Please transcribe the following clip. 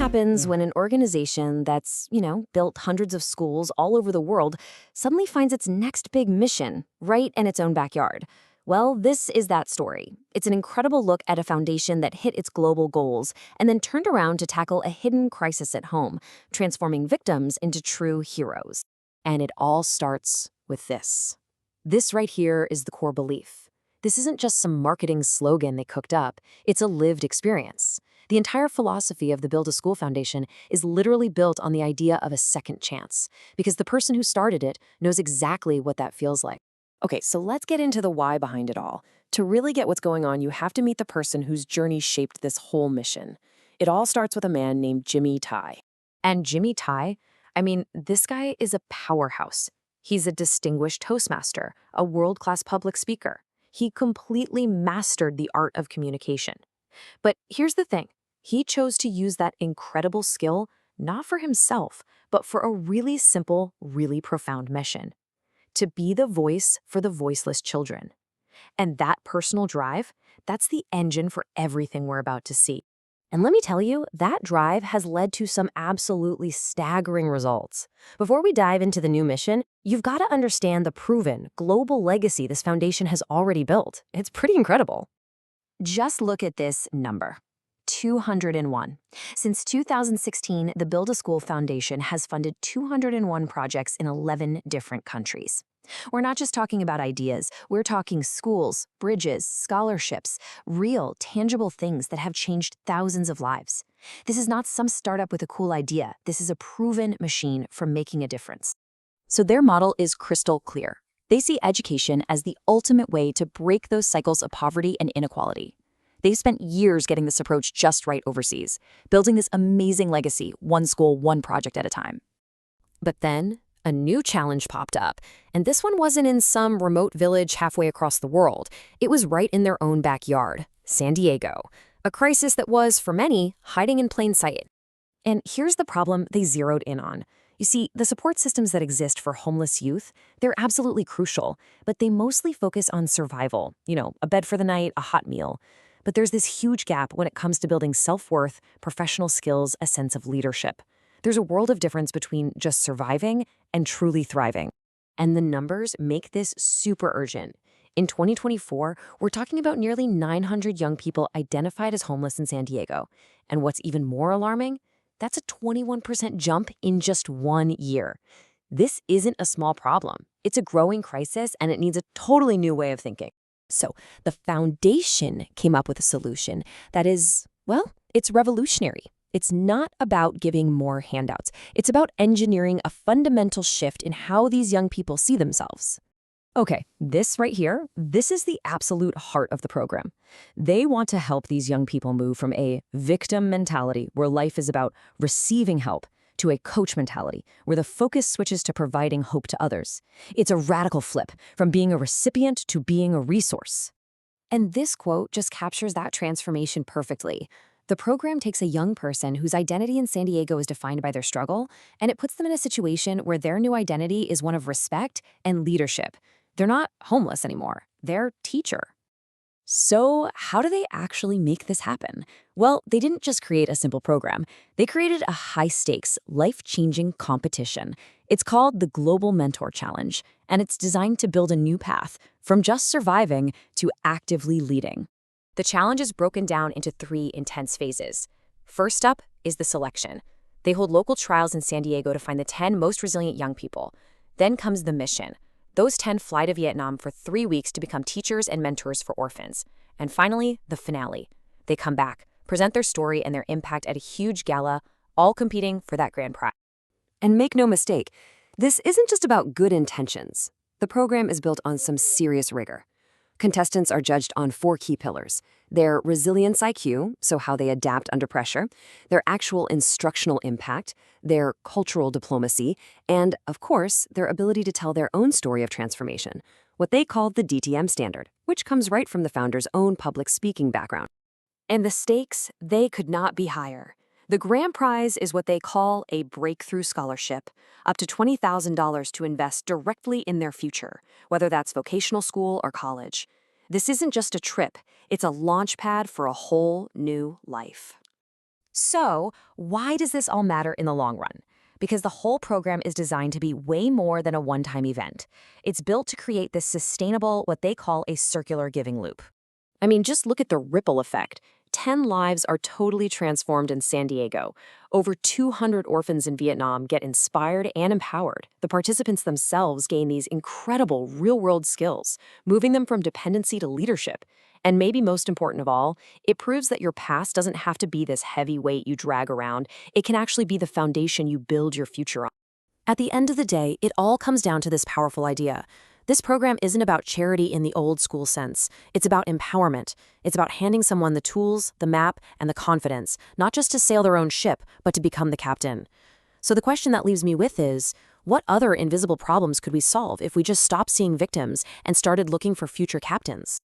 happens when an organization that's built hundreds of schools all over the world suddenly finds its next big mission right in its own backyard. Well, this is that story. It's an incredible look at a foundation that hit its global goals and then turned around to tackle a hidden crisis at home, transforming victims into true heroes. And it all starts with this. This right here is the core belief. This isn't just some marketing slogan they cooked up, it's a lived experience. The entire philosophy of the BuildASchool Foundation is literally built on the idea of a second chance, because the person who started it knows exactly what that feels like. Okay, so let's get into the why behind it all. To really get what's going on, you have to meet the person whose journey shaped this whole mission. It all starts with a man named Jimmy Tai. And Jimmy Tai, this guy is a powerhouse. He's a distinguished Toastmaster, a world-class public speaker. He completely mastered the art of communication. But here's the thing. He chose to use that incredible skill not for himself, but for a really simple, really profound mission: to be the voice for the voiceless children. And that personal drive, that's the engine for everything we're about to see. And let me tell you, that drive has led to some absolutely staggering results. Before we dive into the new mission, you've got to understand the proven, global legacy this foundation has already built. It's pretty incredible. Just look at this number. 201. Since 2016, the BuildASchool Foundation has funded 201 projects in 11 different countries. We're not just talking about ideas, we're talking schools, bridges, scholarships, real, tangible things that have changed thousands of lives. This is not some startup with a cool idea. This is a proven machine for making a difference. So their model is crystal clear. They see education as the ultimate way to break those cycles of poverty and inequality. They've spent years getting this approach just right overseas, building this amazing legacy, one school, one project at a time. But then, a new challenge popped up, and this one wasn't in some remote village halfway across the world. It was right in their own backyard, San Diego, a crisis that was, for many, hiding in plain sight. And here's the problem they zeroed in on. You see, the support systems that exist for homeless youth, they're absolutely crucial, but they mostly focus on survival, a bed for the night, a hot meal. But there's this huge gap when it comes to building self-worth, professional skills, a sense of leadership. There's a world of difference between just surviving and truly thriving. And the numbers make this super urgent. In 2024, we're talking about nearly 900 young people identified as homeless in San Diego. And what's even more alarming? That's a 21% jump in just 1 year. This isn't a small problem. It's a growing crisis, and it needs a totally new way of thinking. So the foundation came up with a solution that is, it's revolutionary. It's not about giving more handouts. It's about engineering a fundamental shift in how these young people see themselves. Okay, this right here, this is the absolute heart of the program. They want to help these young people move from a victim mentality, where life is about receiving help, to a coach mentality, where the focus switches to providing hope to others. It's a radical flip from being a recipient to being a resource. And this quote just captures that transformation perfectly. The program takes a young person whose identity in San Diego is defined by their struggle, and it puts them in a situation where their new identity is one of respect and leadership. They're not homeless anymore. They're teacher. So how do they actually make this happen? Well, they didn't just create a simple program. They created a high-stakes, life-changing competition. It's called the Global Mentor Challenge, and it's designed to build a new path from just surviving to actively leading. The challenge is broken down into 3 intense phases. First up is the selection. They hold local trials in San Diego to find the 10 most resilient young people. Then comes the mission. Those 10 fly to Vietnam for 3 weeks to become teachers and mentors for orphans. And finally, the finale. They come back, present their story and their impact at a huge gala, all competing for that grand prize. And make no mistake, this isn't just about good intentions. The program is built on some serious rigor. Contestants are judged on 4 key pillars: their resilience IQ, so how they adapt under pressure, their actual instructional impact, their cultural diplomacy, and, of course, their ability to tell their own story of transformation, what they call the DTM standard, which comes right from the founder's own public speaking background. And the stakes, they could not be higher. The grand prize is what they call a breakthrough scholarship, up to $20,000 to invest directly in their future, whether that's vocational school or college. This isn't just a trip, it's a launch pad for a whole new life. So, why does this all matter in the long run? Because the whole program is designed to be way more than a one-time event. It's built to create this sustainable, what they call a circular giving loop. I mean, just look at the ripple effect. 10 lives are totally transformed in San Diego. Over 200 orphans in Vietnam get inspired and empowered. The participants themselves gain these incredible real-world skills, moving them from dependency to leadership. And maybe most important of all, it proves that your past doesn't have to be this heavy weight you drag around. It can actually be the foundation you build your future on. At the end of the day, it all comes down to this powerful idea. This program isn't about charity in the old school sense. It's about empowerment. It's about handing someone the tools, the map, and the confidence, not just to sail their own ship, but to become the captain. So the question that leaves me with is, what other invisible problems could we solve if we just stopped seeing victims and started looking for future captains?